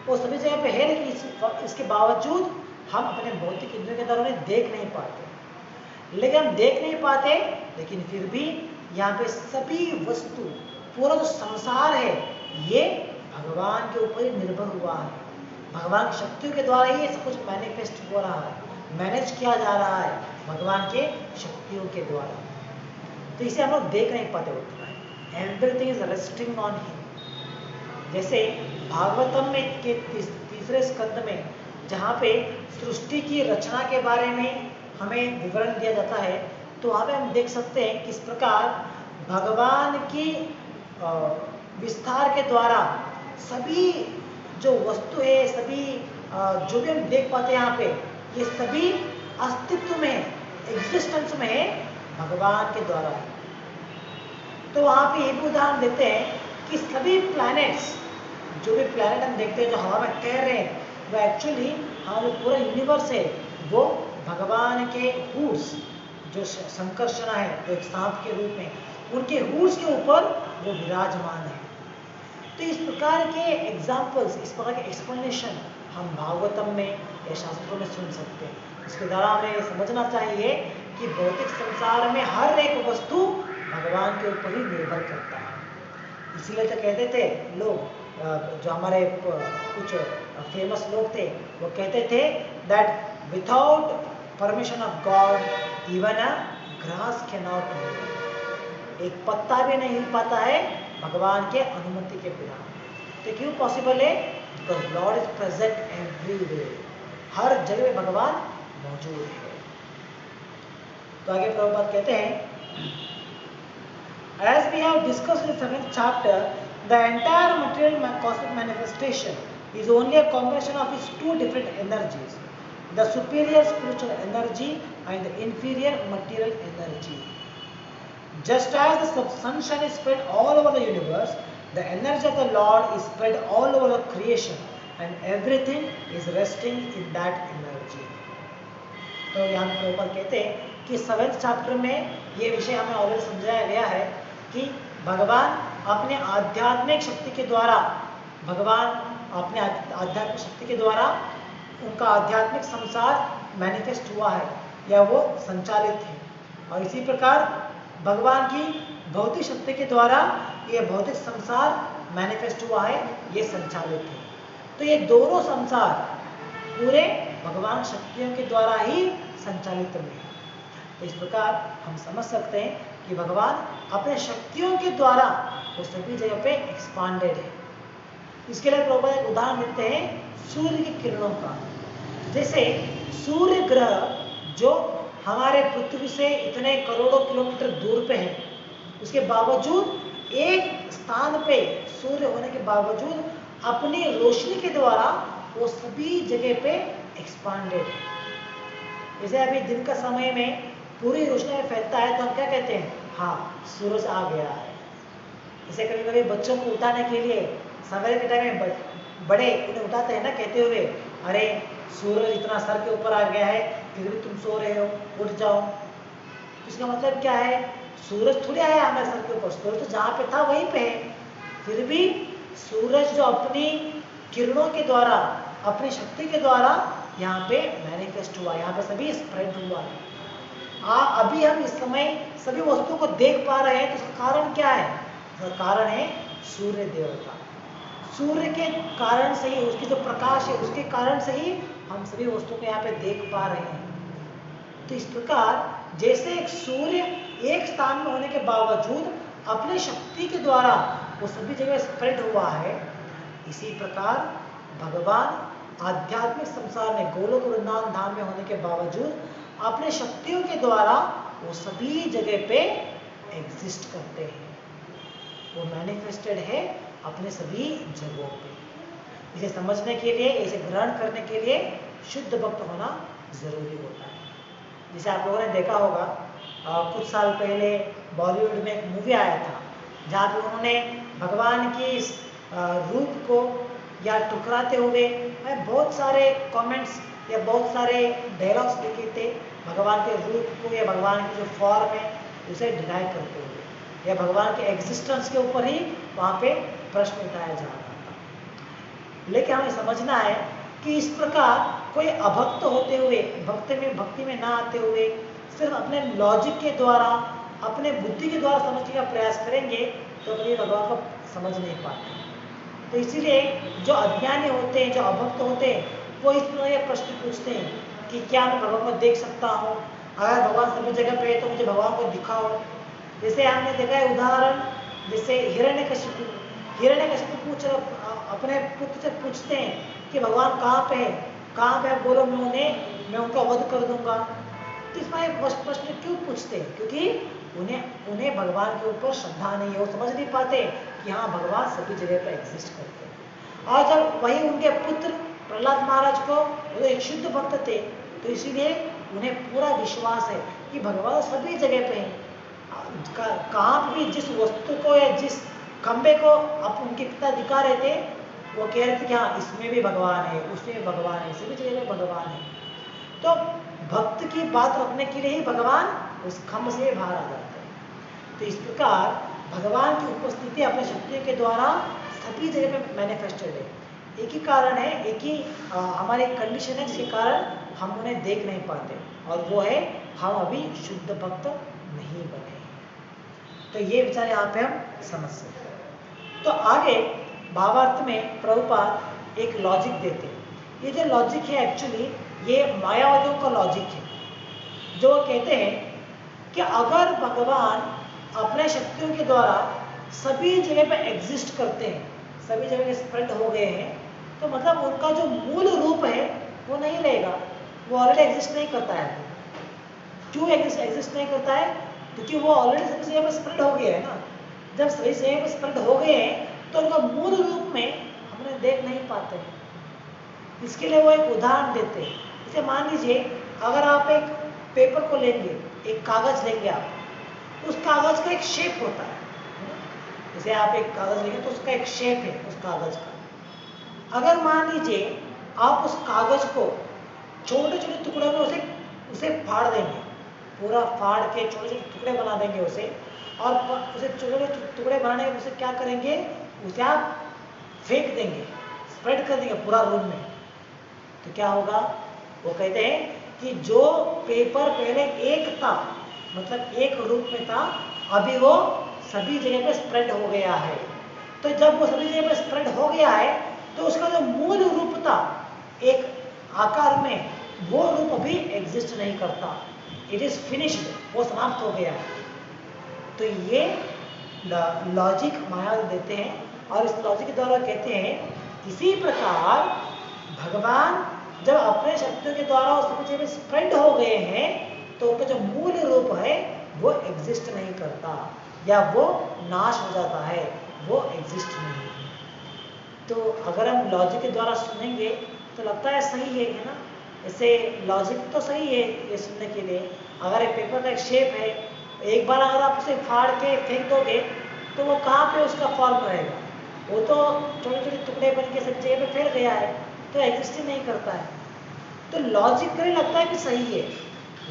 वो सभी जगह पे है, लेकिन इसके बावजूद हम अपने भौतिक इंद्रियों के द्वारा उन्हें देख नहीं पाते। लेकिन हम देख नहीं पाते, लेकिन फिर भी यहाँ पे सभी वस्तु, पूरा जो संसार है, ये भगवान के ऊपर ही निर्भर हुआ है। भगवान की शक्तियों के द्वारा ही ये सब कुछ मैनिफेस्ट हो रहा है, मैनेज किया जा रहा है भगवान के शक्तियों के द्वारा। तो इसे हम लोग देख नहीं पाते उतना है। Everything is resting on him. जैसे भागवतम में के तीसरे स्कंद में जहाँ पे सृष्टि की रचना के बारे में हमें विवरण दिया जाता है, तो वहाँ पे हम देख सकते हैं किस प्रकार भगवान की विस्तार के द्वारा सभी जो वस्तु है, सभी जो भी हम देख पाते हैं यहाँ पे, ये सभी अस्तित्व में, एग्जिस्टेंस में है भगवान के द्वारा। तो वहाँ पे ये भी उदाहरण देते हैं कि सभी प्लैनेट्स, जो भी प्लैनेट हम देखते हैं जो हवा में तैर रहे हैं, वो एक्चुअली हमारा पूरा यूनिवर्स है, वो भगवान के हुड्स, जो संकर्षणा है, जो एक सांप के रूप में, उनके हुड्स के ऊपर वो विराजमान है। तो इस प्रकार के एग्जाम्पल्स, इस प्रकार के एक्सप्लेनेशन हम भागवतम में या शास्त्रों में सुन सकते हैं। इसके द्वारा हमें समझना चाहिए कि भौतिक संसार में हर एक वस्तु भगवान के ऊपर ही निर्भर करता है। इसलिए तो कहते थे लोग, जो हमारे कुछ फेमस लोग थे, वो कहते थे that without permission of God even a grass can not move. एक पत्ता भी नहीं हिल पाता है भगवान के अनुमति के बिना। तो क्यों पॉसिबल है? Because Lord is present everywhere, हर जगह भगवान मौजूद है। तो आगे प्रभुपाद कहते हैं, as we have discussed in the 7th chapter, the entire material cosmic manifestation is only a combination of its two different energies, the superior spiritual energy and the inferior material energy. Just as the sunshine is spread all over the universe, the energy of the Lord is spread all over the creation, and everything is resting in that energy. तो यहाँ प्रभुपाद कहते हैं कि 7th chapter में ये विषय हमें already समझाया गया है कि भगवान अपने आध्यात्मिक शक्ति के द्वारा भगवान अपने आध्यात्मिक शक्ति के द्वारा उनका आध्यात्मिक संसार मैनिफेस्ट हुआ है या वो संचालित है। और इसी प्रकार भगवान की भौतिक शक्ति के द्वारा ये भौतिक संसार मैनिफेस्ट हुआ है, ये संचालित है। तो ये दोनों संसार पूरे भगवान शक्तियों के द्वारा ही संचालित हुए हैं। तो इस प्रकार हम समझ सकते हैं कि भगवान अपने शक्तियों के द्वारा वो सभी जगह पे एक्सपांडेड है। इसके लिए प्रभुपाद एक उदाहरण देते हैं सूर्य की किरणों का। जैसे सूर्य ग्रह जो हमारे पृथ्वी से इतने करोड़ों किलोमीटर दूर पे है, उसके बावजूद एक स्थान पे सूर्य होने के बावजूद अपनी रोशनी के द्वारा वो सभी जगह पे एक्सपांडेड है। जैसे अभी दिन का समय में पूरी रोशनी में फैलता है तो हम क्या कहते हैं, हाँ सूरज आ गया है। जैसे कभी कभी बच्चों को उठाने के लिए सवेरे के टाइम में बड़े उन्हें उठाते हैं ना, कहते हुए अरे सूरज इतना सर के ऊपर आ गया है फिर भी तुम सो रहे हो, उठ जाओ। इसका मतलब क्या है, सूरज थोड़ी आया हमारे सर के ऊपर, सूरज तो जहाँ पे था वहीं पे है। फिर भी सूरज जो अपनी किरणों के द्वारा अपनी शक्ति के द्वारा यहाँ पे मैनिफेस्ट हुआ, यहाँ पे सभी स्प्रेड हुआ है। अभी हम इस समय सभी वस्तुओं को देख पा रहे हैं तो उसका कारण क्या है, उसका कारण है सूर्य देवता। सूर्य के कारण से ही, उसकी जो प्रकाश है उसके कारण से ही हम सभी वस्तुओं को यहाँ पे देख पा रहे हैं। तो इस प्रकार जैसे एक सूर्य एक स्थान में होने के बावजूद अपनी शक्ति के द्वारा वो सभी जगह स्प्रेड हुआ है, इसी प्रकार भगवान आध्यात्मिक संसार में गोलोक वृंदावन धाम में होने के बावजूद अपने शक्तियों के द्वारा वो सभी जगह पे एग्जिस्ट करते हैं। वो मैनिफेस्टेड है अपने सभी जगहों पे। इसे समझने के लिए, इसे ग्रहण करने के लिए शुद्ध भक्त होना जरूरी होता है। जैसे आप लोगों ने देखा होगा कुछ साल पहले बॉलीवुड में एक मूवी आया था जहाँ पे उन्होंने भगवान की इस रूप को या टुकराते हुए बहुत सारे कमेंट्स या बहुत सारे डायलॉग्स लिखे थे भगवान के रूप को या भगवान की जो फॉर्म है उसे डिनाई करते हुए, या भगवान के एग्जिस्टेंस के ऊपर ही वहाँ पे प्रश्न उठाया जा रहा था। लेकिन हमें समझना है कि इस प्रकार कोई अभक्त होते हुए, भक्ति में ना आते हुए सिर्फ अपने लॉजिक के द्वारा, अपने बुद्धि के द्वारा समझने का प्रयास करेंगे तो कभी भगवान को समझ नहीं पाते। तो इसीलिए जो अज्ञानी होते हैं, जो अभक्त होते हैं, वो इस तरह ये प्रश्न पूछते हैं कि क्या मैं भगवान को देख सकता हूँ, अगर भगवान सभी जगह पे है तो मुझे भगवान को दिखाओ। जैसे हमने देखा है उदाहरण, जैसे हिरण्यकशिपु अपने पुत्र से पूछते हैं कि भगवान कहाँ पे है, कहाँ पे है, बोलो मैं उनका वध कर दूंगा। तो इसमें प्रश्न क्यों पूछते हैं, क्योंकि उन्हें भगवान के ऊपर श्रद्धा नहीं है, वो समझ नहीं पाते कि हाँ भगवान सभी जगह पर एग्जिस्ट करते हैं। और जब वही उनके पुत्र प्रहलाद महाराज को, वो एक शुद्ध भक्त थे, तो इसीलिए उन्हें पूरा विश्वास है कि भगवान सभी जगह पे हैं। कहाँ भी जिस वस्तु को या जिस खंबे को आप उनके पिता दिखा रहे थे, वो कह रहे थे कि हाँ इसमें भी भगवान है, उसमें भी भगवान है, सभी जगह भगवान है। तो भक्त की बात रखने के लिए ही भगवान उस खंभ से बाहर आ जाते हैं। तो इस प्रकार भगवान की उपस्थिति अपने शक्तियों के द्वारा सभी जगह पे मैनिफेस्टेड है। एक ही कारण है, एक ही हमारी कंडीशन है जिसके कारण हम उन्हें देख नहीं पाते, और वो है हम अभी शुद्ध भक्त नहीं बने। तो ये विचार यहाँ पे हम समझ सकते हैं। तो आगे भावार्थ में प्रभुपाद एक लॉजिक देते हैं। ये जो लॉजिक है एक्चुअली ये मायावादियों का लॉजिक है, जो कहते हैं कि अगर भगवान अपने शक्तियों के द्वारा सभी जगह पे एग्जिस्ट करते हैं, सभी जगह स्प्रेड हो गए हैं, तो मतलब उनका जो मूल रूप है वो नहीं रहेगा, वो ऑलरेडी एग्जिस्ट नहीं करता है। क्यों एग्जिस्ट नहीं करता है? क्योंकि वो ऑलरेडी सभी जगह पे स्प्रेड हो गया है ना। जब सभी जगह पे स्प्रेड हो गए हैं तो उनका मूल रूप में हम उन्हें देख नहीं पाते हैं। इसके लिए वो एक उदाहरण देते हैं। जैसे मान लीजिए अगर आप एक पेपर को लेंगे, एक कागज लेंगे, आप उस कागज का एक शेप होता है। जैसे आप एक कागज लेंगे तो उसका एक शेप है उस कागज का। अगर मान लीजिए आप उस कागज को छोटे छोटे टुकड़ों में उसे फाड़ देंगे, पूरा फाड़ के छोटे छोटे टुकड़े बना देंगे उसे, और उसे छोटे छोटे टुकड़े बनाने के उसे क्या करेंगे, उसे आप फेंक देंगे स्प्रेड कर देंगे पूरा रूम में, तो क्या होगा? वो कहते हैं कि जो पेपर पहले एक था, मतलब एक रूप में था, अभी वो सभी जगह पे स्प्रेड हो गया है। तो जब वो सभी जगह पे स्प्रेड हो गया है तो उसका जो मूल रूप था एक आकार में, वो रूप अभी एग्जिस्ट नहीं करता। इट इज फिनिश्ड, वो समाप्त हो गया है। तो ये लॉजिक माया देते हैं और इस लॉजिक के द्वारा कहते हैं इसी प्रकार भगवान जब अपने शक्तियों के द्वारा उस सभी जगह स्प्रेड हो गए हैं तो उनका जो मूल रूप है वो एग्जिस्ट नहीं करता या वो नाश हो जाता है, वो एग्जिस्ट नहीं है। तो अगर हम लॉजिक के द्वारा सुनेंगे तो लगता है सही है ना? ऐसे लॉजिक तो सही है ये सुनने के लिए। अगर एक पेपर का एक शेप है, एक बार अगर आप उसे फाड़ के फेंक दोगे तो वो कहाँ पे उसका फॉर्म रहेगा? वो तो छोटे छोटे टुकड़े बन के सब जगह पे फैल गया है, तो एग्जिस्ट ही नहीं करता है। तो लॉजिकली लगता है कि सही है,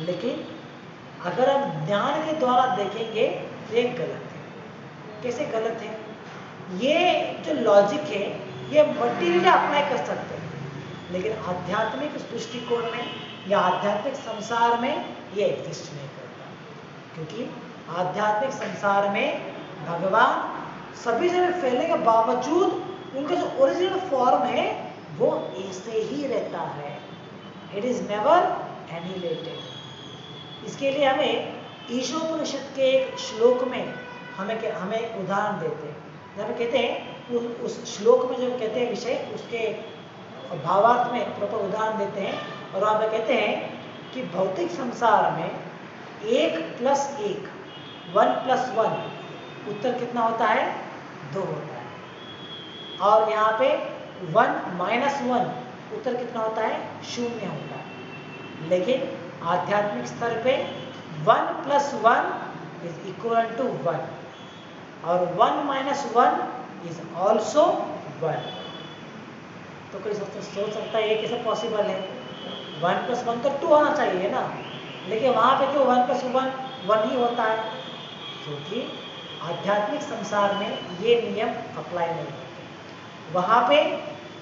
लेकिन अगर हम ज्ञान के द्वारा देखेंगे तो ये गलत है। कैसे गलत है? ये जो लॉजिक है ये मटीरियली अप्लाई कर सकते हैं, लेकिन आध्यात्मिक दृष्टिकोण में या आध्यात्मिक संसार में ये एग्जिस्ट नहीं करता, क्योंकि आध्यात्मिक संसार में भगवान सभी जगह फैलने के बावजूद उनका जो ओरिजिनल फॉर्म है वो ऐसे ही रहता है। It is never annihilated. इसके लिए हमें ईशोपनिषद के एक श्लोक में हमें उदाहरण देते हैं। जब कहते हैं उस श्लोक में जब कहते हैं विषय, उसके भावार्थ में प्रॉपर उदाहरण देते हैं और वहां पे कहते हैं कि भौतिक संसार में 1 + 1 1 + 1 उत्तर कितना होता है? 2 होता है। और यहाँ पे 1 - 1 उत्तर कितना होता है? 0 होता है। लेकिन आध्यात्मिक स्तर पे 1 + 1 = 1 और 1 - 1 is also 1। तो कोई सोच सकता है ये कैसे पॉसिबल है? 1 + 1 तो 2 होना चाहिए ना, लेकिन वहां पे क्यों 1 + 1 1 ही होता है? क्योंकि आध्यात्मिक संसार में ये नियम अप्लाई नहीं होते। वहां पे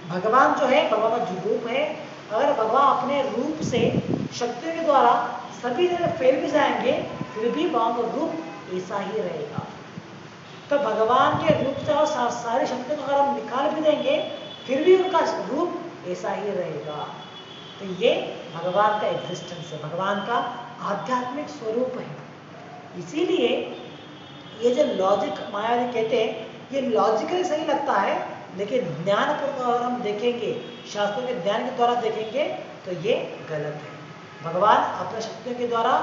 भगवान जो है, भगवान का जो रूप है, अगर भगवान अपने रूप से शक्तियों के द्वारा सभी जगह फैल भी जाएंगे फिर भी भगवान का रूप ऐसा ही रहेगा। तो भगवान के रूप से और सारी शक्तियों को अगर हम निकाल भी देंगे फिर भी उनका रूप ऐसा ही रहेगा। तो ये भगवान का एग्जिस्टेंस है, भगवान का आध्यात्मिक स्वरूप है। इसीलिए ये जो लॉजिक मायावी कहते हैं ये लॉजिकली सही लगता है, लेकिन ज्ञान को अगर हम देखेंगे, शास्त्रों के ज्ञान के द्वारा देखेंगे तो ये गलत है। भगवान अपने शक्तियों के द्वारा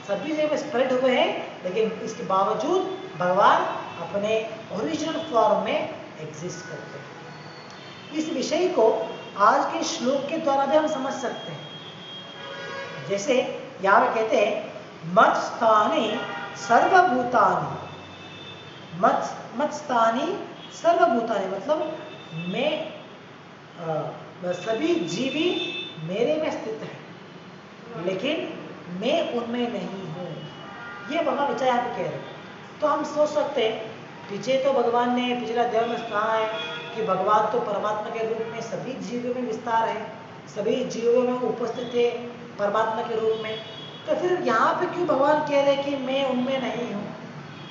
सभी जगह स्प्रेड हुए हैं, लेकिन इसके बावजूद भगवान अपने ओरिजिनल फॉर्म में एग्जिस्ट करते हैं। इस विषय को आज के श्लोक के द्वारा भी हम समझ सकते हैं। जैसे यहाँ पे कहते हैं मत स्थानी सर्वभूतानि, मत स्थानी सर्वभूतानि मतलब मैं सभी जीवी मेरे में स्थित है, लेकिन मैं उनमें नहीं हूँ। ये भगवान विचार यहाँ पे कह रहे हैं। तो हम सोच सकते हैं पीछे तो भगवान ने पिछला अध्याय में कहा है कि भगवान तो परमात्मा के रूप में सभी जीवों में विस्तार है, सभी जीवों में उपस्थित है परमात्मा के रूप में। तो फिर यहाँ पे क्यों भगवान कह रहे हैं कि मैं उनमें नहीं हूँ?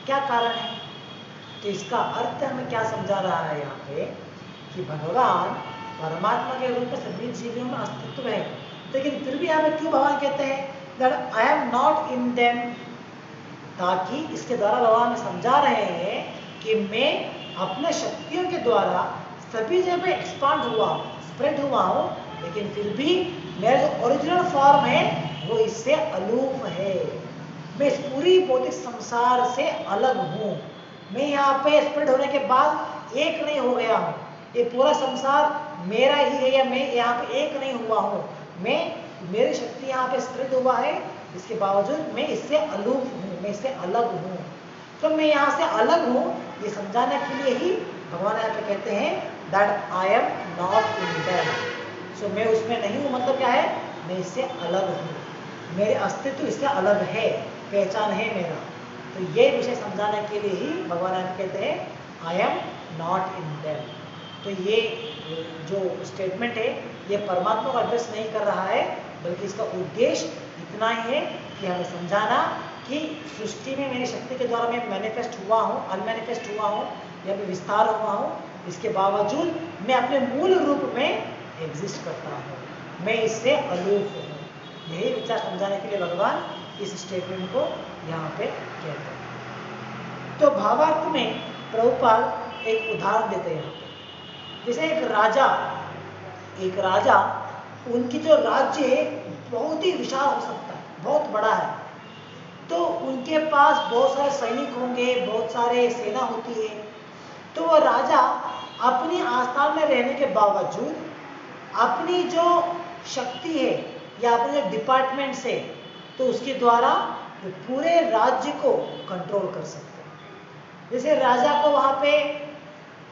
क्या कारण है? तो इसका अर्थ हमें क्या समझा रहा है यहाँ पे कि भगवान परमात्मा के रूप में सभी जीवों में अस्तित्व है, लेकिन फिर भी हमें क्यों भगवान कहते हैं that I am not in them? ताकि इसके द्वारा भगवान में समझा रहे हैं कि मैं अपने शक्तियों के द्वारा सभी जगह एक्सपांड हुआ हूँ, स्प्रेड हुआ हूँ, लेकिन फिर भी मेरा जो ओरिजिनल फॉर्म है वो इससे अलूप है। मैं इस पूरी भौतिक संसार से अलग हूँ। मैं यहाँ पे स्प्रेड होने के बाद एक नहीं हो गया हूँ। ये पूरा संसार मेरा ही है या मैं यहाँ पे एक नहीं हुआ हूँ। मेरी शक्ति यहाँ पे स्प्रेड हुआ है, इसके बावजूद मैं इससे अलूप हूँ, मैं इससे अलग हूँ। तो मैं यहाँ से अलग हूँ ये समझाने के लिए ही भगवान यहाँ पे कहते हैं that I am not in them. So मैं उसमें नहीं हूँ मतलब क्या है? मैं इससे अलग हूँ, मेरे अस्तित्व इससे अलग है, पहचान है मेरा। तो ये विषय समझाने के लिए ही भगवान यहाँ पे कहते हैं आई एम नॉट इन देम। तो ये जो स्टेटमेंट है ये परमात्मा को एड्रेस नहीं कर रहा है, बल्कि इसका उद्देश्य इतना ही है कि हमें समझाना कि सृष्टि में मेरी शक्ति के द्वारा मैं मैनिफेस्ट हुआ हूँ, अनमैनिफेस्ट हुआ हूँ या मैं विस्तार हुआ हूँ, इसके बावजूद मैं अपने मूल रूप में एग्जिस्ट करता हूँ, मैं इससे अलूप हूँ। यही विचार समझाने के लिए भगवान इस स्टेटमेंट को यहाँ पे कहते हैं। तो भावार्थ में प्रभुपाद एक उदाहरण देते हैं यहाँ पे, जैसे एक राजा उनकी जो राज्य है बहुत ही विशाल हो सकता है, बहुत बड़ा है, तो उनके पास बहुत सारे सैनिक होंगे, बहुत सारे सेना होती है। तो वो राजा अपनी आस्थान में रहने के बावजूद अपनी जो शक्ति है या अपने जो डिपार्टमेंट्स है, तो उसके द्वारा वो पूरे राज्य को कंट्रोल कर सकते हैं। जैसे राजा को वहाँ पे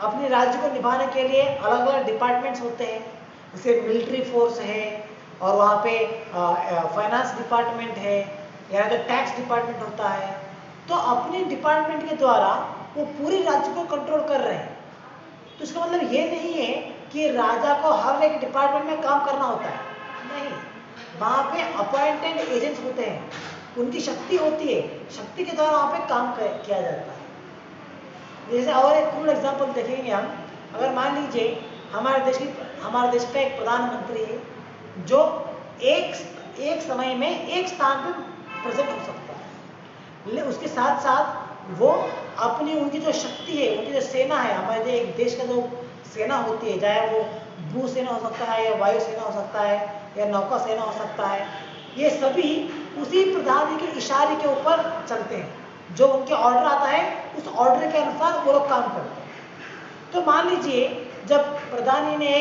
अपने राज्य को निभाने के लिए अलग अलग डिपार्टमेंट्स होते हैं, जैसे मिलिट्री फोर्स है, और वहाँ पे फाइनेंस डिपार्टमेंट है, या तो टैक्स डिपार्टमेंट होता है। तो अपने डिपार्टमेंट के द्वारा वो पूरे राज्य को कंट्रोल कर रहे हैं। तो इसका मतलब ये नहीं है कि राजा को हर एक डिपार्टमेंट में काम करना होता है, नहीं, वहाँ पे अपॉइंटेड एजेंट्स होते हैं, उनकी शक्ति होती है, शक्ति के द्वारा वहाँ पे काम किया जाता है। जैसे और एक कूल एग्जांपल देखेंगे हम, अगर मान लीजिए हमारे देश का एक प्रधानमंत्री है जो एक समय में एक स्थान पे प्रेजेंट हो सकता है, लेकिन उसके साथ साथ वो अपनी उनकी जो शक्ति है, उनकी जो सेना है, हमारे एक देश का जो सेना होती है, चाहे वो भू सेना हो सकता है या वायु सेना हो सकता है या नौका सेना हो सकता है, ये सभी उसी प्रधानमंत्री के इशारे के ऊपर चलते हैं। जो उनके ऑर्डर आता है उस ऑर्डर के अनुसार वो लोग काम करते हैं। तो मान लीजिए जब प्रधानी ने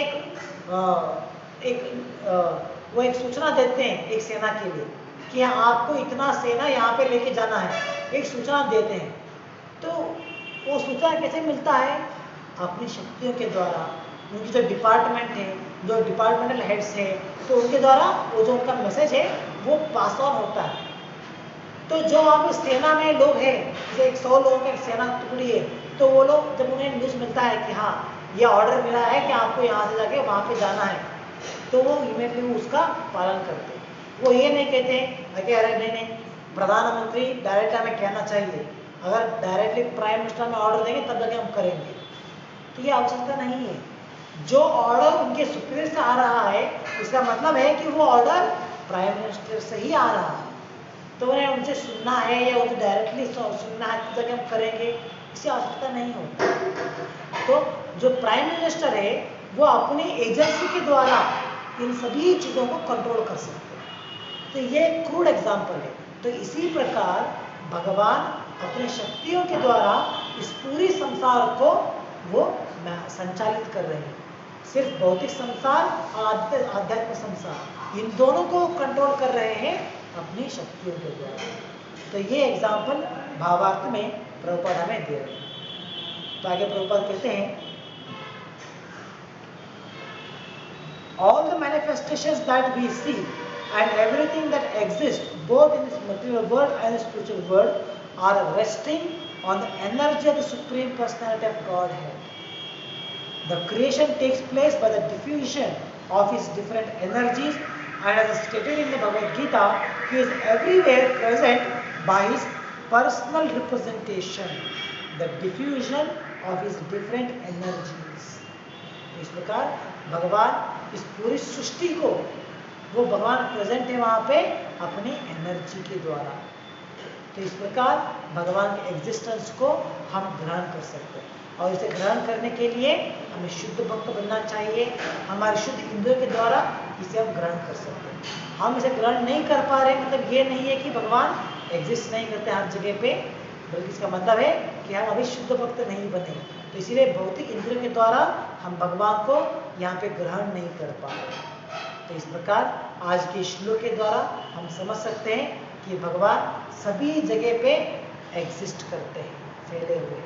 वो एक सूचना देते हैं एक सेना के लिए कि आपको इतना सेना यहाँ पे लेके जाना है, एक सूचना देते हैं, तो वो सूचना कैसे मिलता है? अपनी शक्तियों के द्वारा, उनकी जो डिपार्टमेंट है, जो डिपार्टमेंटल हेड्स हैं, तो उनके द्वारा वो जो उनका मैसेज है वो पास ऑन होता है। तो जो वहाँ पे सेना में लोग हैं, जैसे 100 लोगों की सेना टुकड़ी है, तो वो लोग जब उन्हें न्यूज़ मिलता है कि हाँ ये ऑर्डर मिला है कि आपको यहाँ से जाके वहाँ पे जाना है, तो वो इमीडिएटली उसका पालन करते हैं। वो ये नहीं कहते कि अरे नहीं, प्रधानमंत्री डायरेक्ट हमें कहना चाहिए, अगर डायरेक्टली प्राइम मिनिस्टर में ऑर्डर देंगे तब जाके हम करेंगे, तो ये आवश्यकता नहीं है। जो ऑर्डर उनके सुपीरियर से आ रहा है, इसका मतलब है कि वो ऑर्डर प्राइम मिनिस्टर से ही आ रहा है, तो उन्हें उनसे सुनना है या उन्हें डायरेक्टली सुनना है तब जाके हम करेंगे, इसकी आवश्यकता नहीं होती। तो जो प्राइम मिनिस्टर है वो अपनी एजेंसी के द्वारा इन सभी चीज़ों को कंट्रोल कर सकते हैं। तो ये एक क्रूड एग्जाम्पल है। तो इसी प्रकार भगवान अपने शक्तियों के द्वारा इस पूरी संसार को वो संचालित कर रहे हैं। सिर्फ भौतिक संसार और आध्यात्मिक संसार, इन दोनों को कंट्रोल कर रहे हैं अपनी शक्तियों के द्वारा। तो ये एग्जाम्पल भावार्थ में प्रभुपाद हमें दे रहे हैं। तो आगे प्रभुपाद कहते हैं, all the manifestations that we see and everything that exists both in this material world and the spiritual world are resting on the energy of the Supreme Personality of Godhead. The creation takes place by the diffusion of His different energies, and as stated in the Bhagavad Gita, He is everywhere present by His personal representation, the diffusion of His different energies. इस प्रकार भगवान इस पूरी सृष्टि को, वो भगवान present है वहाँ पे अपनी एनर्जी के द्वारा। तो इस प्रकार भगवान के एग्जिस्टेंस को हम ग्रहण कर सकते हैं, और इसे ग्रहण करने के लिए हमें शुद्ध भक्त बनना चाहिए। हमारे शुद्ध इंद्रियों के द्वारा इसे हम ग्रहण कर सकते हैं। हम इसे ग्रहण नहीं कर पा रहे, मतलब ये नहीं है कि भगवान एग्जिस्ट नहीं करते हर जगह पे, बल्कि इसका मतलब है कि हम अभी शुद्ध भक्त नहीं बने। तो इसीलिए भौतिक इंद्रियों के द्वारा हम भगवान को यहाँ पे ग्रहण नहीं कर पा रहे। तो इस प्रकार आज के श्लोक के द्वारा हम समझ सकते हैं कि भगवान सभी जगह पे एग्जिस्ट करते हैं, फैले हुए।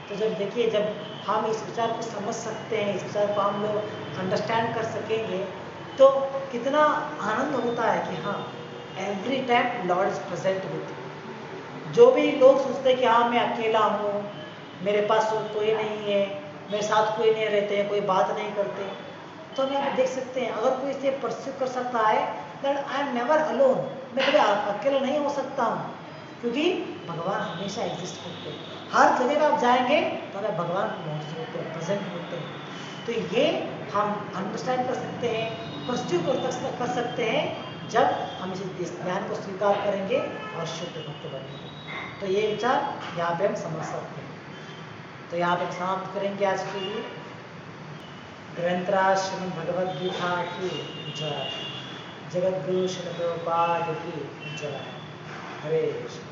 तो जब देखिए, जब हम इस विचार को समझ सकते हैं, इस विचार को हम लोग अंडरस्टैंड कर सकेंगे, तो कितना आनंद होता है कि हाँ, every time Lord is present with you. जो भी लोग सोचते हैं कि हाँ मैं अकेला हूँ, मेरे पास कोई नहीं है, मेरे साथ कोई नहीं रहते हैं, कोई बात नहीं करते, तो हम यहाँ पे देख सकते हैं अगर कोई इसे परस्यू कर सकता है that I am never alone, मैं कभी अकेला नहीं हो सकता हूँ, क्योंकि भगवान हमेशा एग्जिस्ट करते हैं। हर जगह आप जाएंगे तो हमें भगवान मौजूद होते हैं, प्रेजेंट होते हैं। तो ये हम अंडरस्टैंड कर सकते हैं, परस्यू कर सकते हैं जब हम इस ज्ञान को स्वीकार करेंगे और शुद्ध भक्त बनेंगे। तो ये विचार यहाँ पे हम समझ सकते हैं। तो यहाँ पे समाप्त करेंगे आज के लिए। ग्रंथराज श्रीमद् भगवद गीता की जय, जगत गुरु श्री प्रभुपाद की जय। हरे कृष्ण।